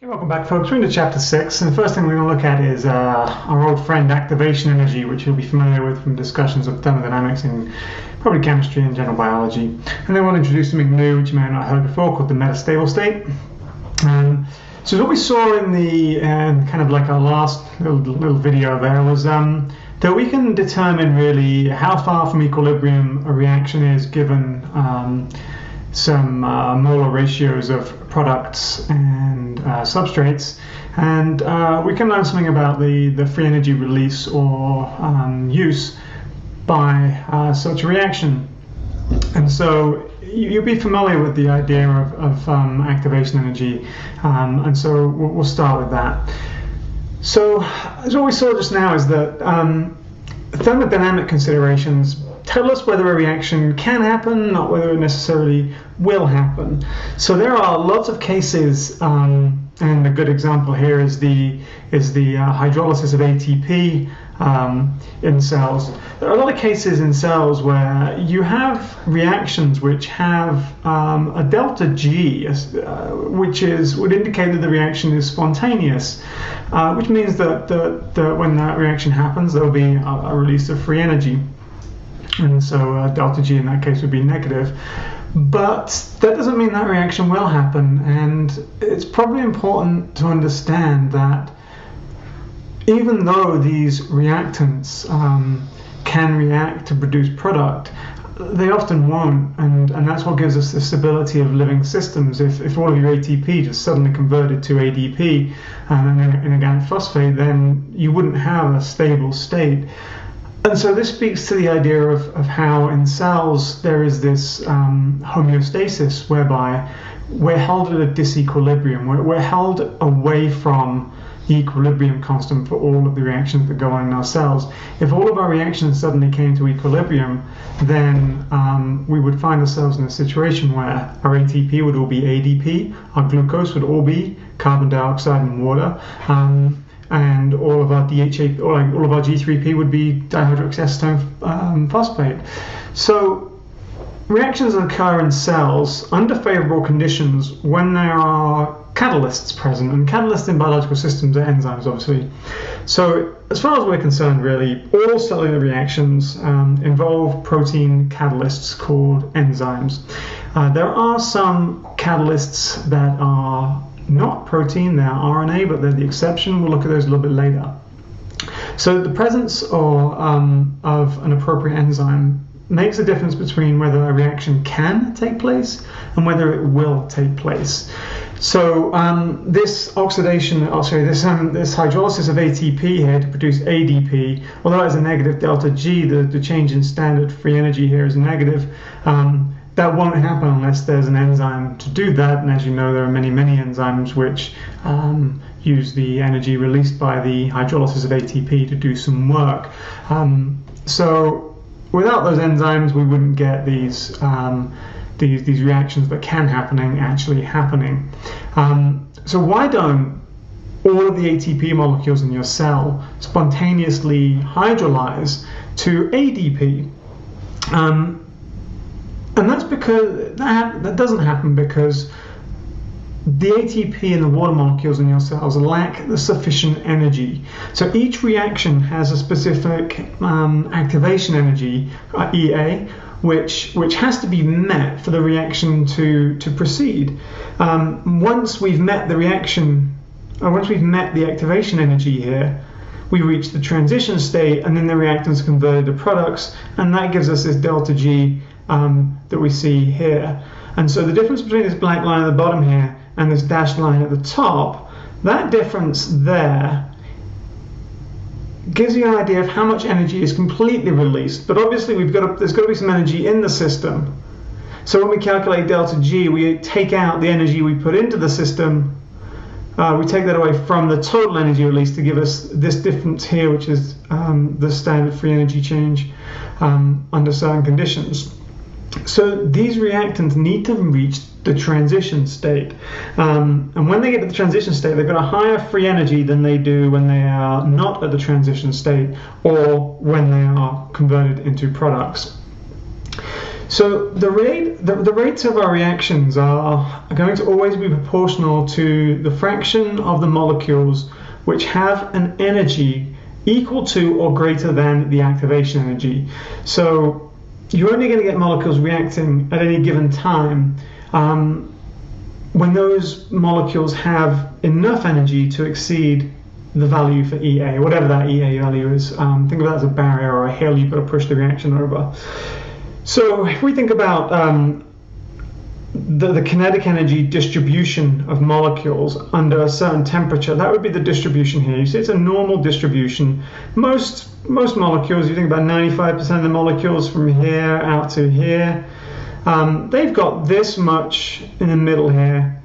Okay, welcome back, folks. We're into chapter 6, and the first thing we're going to look at is our old friend activation energy, which you'll be familiar with from discussions of thermodynamics in probably chemistry and general biology. And then we'll introduce something new, which you may have not heard before, called the metastable state. So what we saw in the kind of like our last little video there was that we can determine really how far from equilibrium a reaction is given some molar ratios of products and substrates, and we can learn something about the free energy release or use by such a reaction. And so you'll be familiar with the idea of activation energy, and so we'll start with that. So as what we saw just now is that thermodynamic considerations tell us whether a reaction can happen, not whether it necessarily will happen. So there are lots of cases, and a good example here is the hydrolysis of ATP in cells. There are a lot of cases in cells where you have reactions which have a delta G, which would indicate that the reaction is spontaneous, which means that when that reaction happens, there will be a release of free energy. And so delta G in that case would be negative. But that doesn't mean that reaction will happen, and it's probably important to understand that even though these reactants can react to produce product, they often won't, and that's what gives us the stability of living systems. If all of your ATP just suddenly converted to ADP in organic phosphate, then you wouldn't have a stable state. And so this speaks to the idea of how in cells there is this homeostasis whereby we're held at a disequilibrium. We're held away from the equilibrium constant for all of the reactions that go on in our cells. If all of our reactions suddenly came to equilibrium, then we would find ourselves in a situation where our ATP would all be ADP, our glucose would all be carbon dioxide and water, and all of our DHA, or all of our G3P would be dihydroxyacetone phosphate. So reactions occur in cells under favorable conditions when there are catalysts present, and catalysts in biological systems are enzymes, obviously. So as far as we're concerned, really, all cellular reactions involve protein catalysts called enzymes. There are some catalysts that are not protein, they're RNA, but they're the exception. We'll look at those a little bit later. So the presence of an appropriate enzyme makes a difference between whether a reaction can take place and whether it will take place. So this oxidation, this hydrolysis of ATP here to produce ADP, although it has a negative delta G, the change in standard free energy here is negative. That won't happen unless there's an enzyme to do that, and as you know, there are many enzymes which use the energy released by the hydrolysis of ATP to do some work. So without those enzymes, we wouldn't get these reactions that can actually happening. So why don't all of the ATP molecules in your cell spontaneously hydrolyze to ADP? And that's because that doesn't happen because the ATP in the water molecules in your cells lack the sufficient energy. So each reaction has a specific activation energy, EA, which has to be met for the reaction to proceed. Once we've met the activation energy here, we reach the transition state, and then the reactants are converted to products, and that gives us this delta G that we see here. And so the difference between this black line at the bottom here and this dashed line at the top, that difference there gives you an idea of how much energy is completely released. But obviously there's got to be some energy in the system. So when we calculate delta G, we take out the energy we put into the system. We take that away from the total energy released to give us this difference here, which is the standard free energy change under certain conditions. So these reactants need to reach the transition state. And when they get to the transition state, they've got a higher free energy than they do when they are not at the transition state or when they are converted into products. So the rates of our reactions are going to always be proportional to the fraction of the molecules which have an energy equal to or greater than the activation energy. So you're only going to get molecules reacting at any given time when those molecules have enough energy to exceed the value for EA, whatever that EA value is. Think of that as a barrier or a hill you've got to push the reaction over. So if we think about the kinetic energy distribution of molecules under a certain temperature, that would be the distribution here. You see it's a normal distribution. Most molecules, you think about 95% of the molecules from here out to here, they've got this much in the middle here.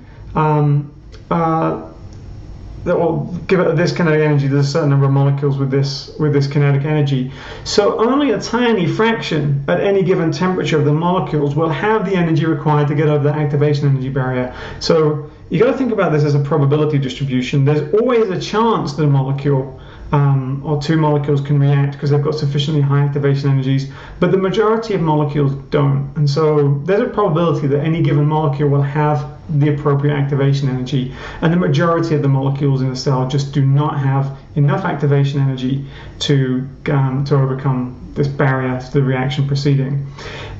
That will give it this kinetic energy. There's a certain number of molecules with this kinetic energy. So only a tiny fraction at any given temperature of the molecules will have the energy required to get over the activation energy barrier. So you got to think about this as a probability distribution. There's always a chance that a molecule or two molecules can react because they've got sufficiently high activation energies, but the majority of molecules don't. And so there's a probability that any given molecule will have the appropriate activation energy, and the majority of the molecules in the cell just do not have enough activation energy to overcome this barrier to the reaction proceeding.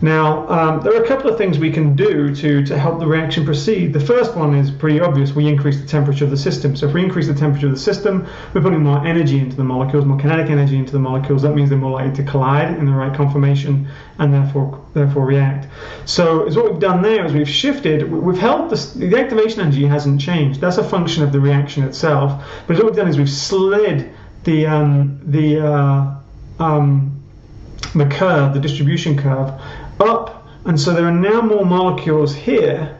Now, there are a couple of things we can do to help the reaction proceed. The first one is pretty obvious. We increase the temperature of the system. So if we increase the temperature of the system, we're putting more energy into the molecules, more kinetic energy into the molecules. That means they're more likely to collide in the right conformation and therefore react. So what we've done there is we've shifted, we've held the activation energy hasn't changed. That's a function of the reaction itself. But what we've done is we've slid the curve, the distribution curve, up, and so there are now more molecules here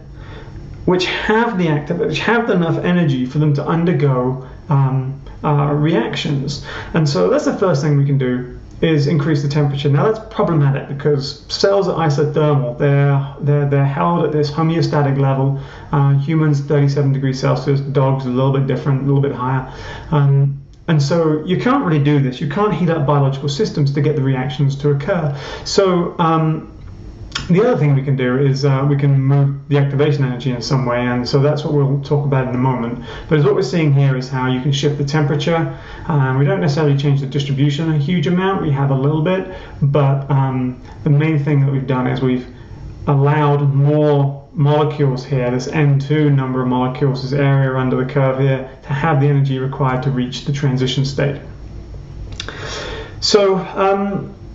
which have enough energy for them to undergo reactions. And so that's the first thing we can do, is increase the temperature. Now that's problematic because cells are isothermal. They're held at this homeostatic level. Humans 37 degrees Celsius, dogs a little bit different, a little bit higher. And so you can't really do this. You can't heat up biological systems to get the reactions to occur. So the other thing we can do is we can move the activation energy in some way, and so that's what we'll talk about in a moment. But what we're seeing here is how you can shift the temperature. We don't necessarily change the distribution a huge amount. We have a little bit, but the main thing that we've done is we've allowed more molecules here, this N2 number of molecules, this area under the curve here, to have the energy required to reach the transition state. So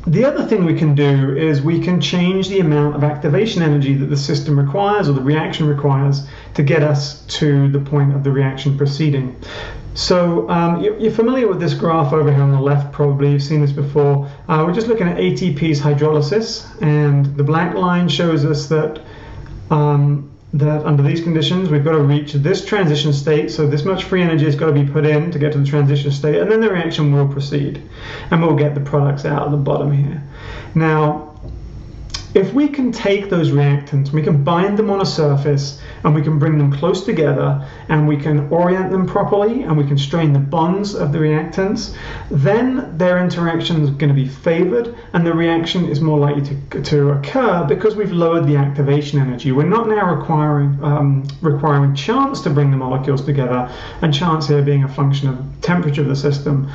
the other thing we can do is we can change the amount of activation energy that the system requires or the reaction requires to get us to the point of the reaction proceeding. So you're familiar with this graph over here on the left, probably. You've seen this before. We're just looking at ATP's hydrolysis, and the black line shows us that that under these conditions we've got to reach this transition state, so this much free energy has got to be put in to get to the transition state, and then the reaction will proceed and we'll get the products out at the bottom here. Now if we can take those reactants, we can bind them on a surface and we can bring them close together and we can orient them properly and we can strain the bonds of the reactants, then their interaction is going to be favored and the reaction is more likely to occur because we've lowered the activation energy. We're not now requiring chance to bring the molecules together, and chance here being a function of temperature of the system.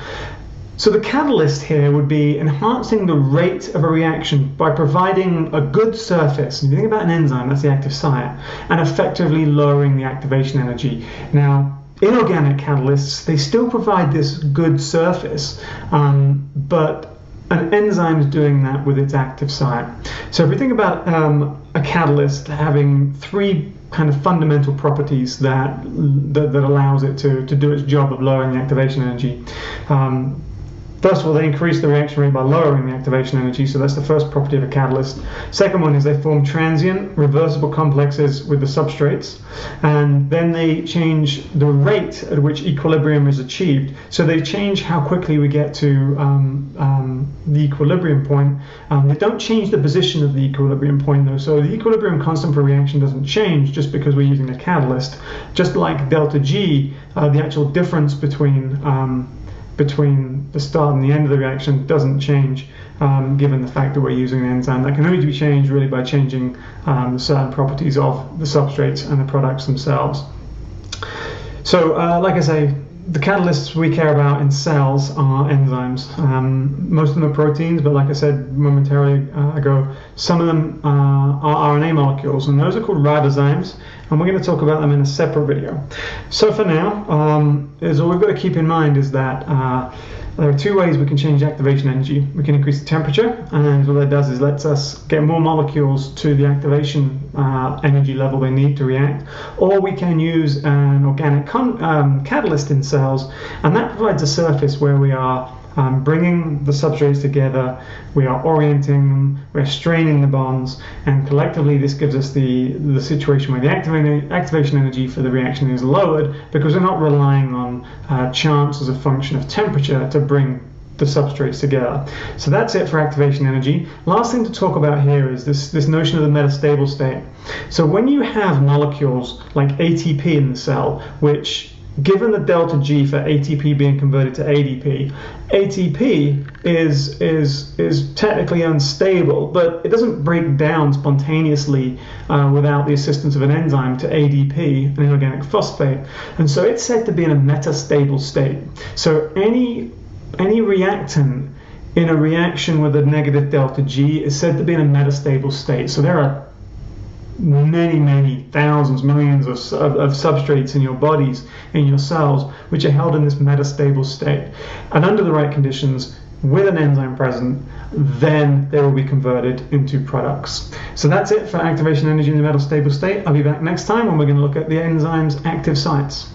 So the catalyst here would be enhancing the rate of a reaction by providing a good surface. If you think about an enzyme, that's the active site, and effectively lowering the activation energy. Now, inorganic catalysts, they still provide this good surface, but an enzyme is doing that with its active site. So if we think about a catalyst having three kind of fundamental properties that allows it to do its job of lowering the activation energy. First of all, they increase the reaction rate by lowering the activation energy, so that's the first property of a catalyst. Second one is they form transient, reversible complexes with the substrates, and then they change the rate at which equilibrium is achieved. So they change how quickly we get to the equilibrium point. They don't change the position of the equilibrium point though, so the equilibrium constant for reaction doesn't change just because we're using a catalyst. Just like delta G, the actual difference between between the start and the end of the reaction doesn't change, given the fact that we're using an enzyme. That can only be changed really by changing certain properties of the substrates and the products themselves. So, like I say, the catalysts we care about in cells are enzymes. Most of them are proteins, but like I said momentarily ago, some of them are RNA molecules, and those are called ribozymes, and we're going to talk about them in a separate video. So for now, all we've got to keep in mind is that there are two ways we can change activation energy. We can increase the temperature, and what that does is lets us get more molecules to the activation energy level they need to react, or we can use an organic catalyst in cells, and that provides a surface where we are bringing the substrates together, we are orienting them, we're straining the bonds, and collectively this gives us the situation where the activation energy for the reaction is lowered, because we're not relying on chance as a function of temperature to bring the substrates together. So that's it for activation energy. Last thing to talk about here is this notion of the metastable state. So when you have molecules like ATP in the cell, which, given the delta G for ATP being converted to ADP, ATP is technically unstable, but it doesn't break down spontaneously without the assistance of an enzyme to ADP, an inorganic phosphate, and so it's said to be in a metastable state. So any reactant in a reaction with a negative delta G is said to be in a metastable state. So there are many thousands, millions of substrates in your bodies, in your cells, which are held in this metastable state. And under the right conditions, with an enzyme present, then they will be converted into products. So that's it for activation energy in the metastable state. I'll be back next time when we're going to look at the enzyme's active sites.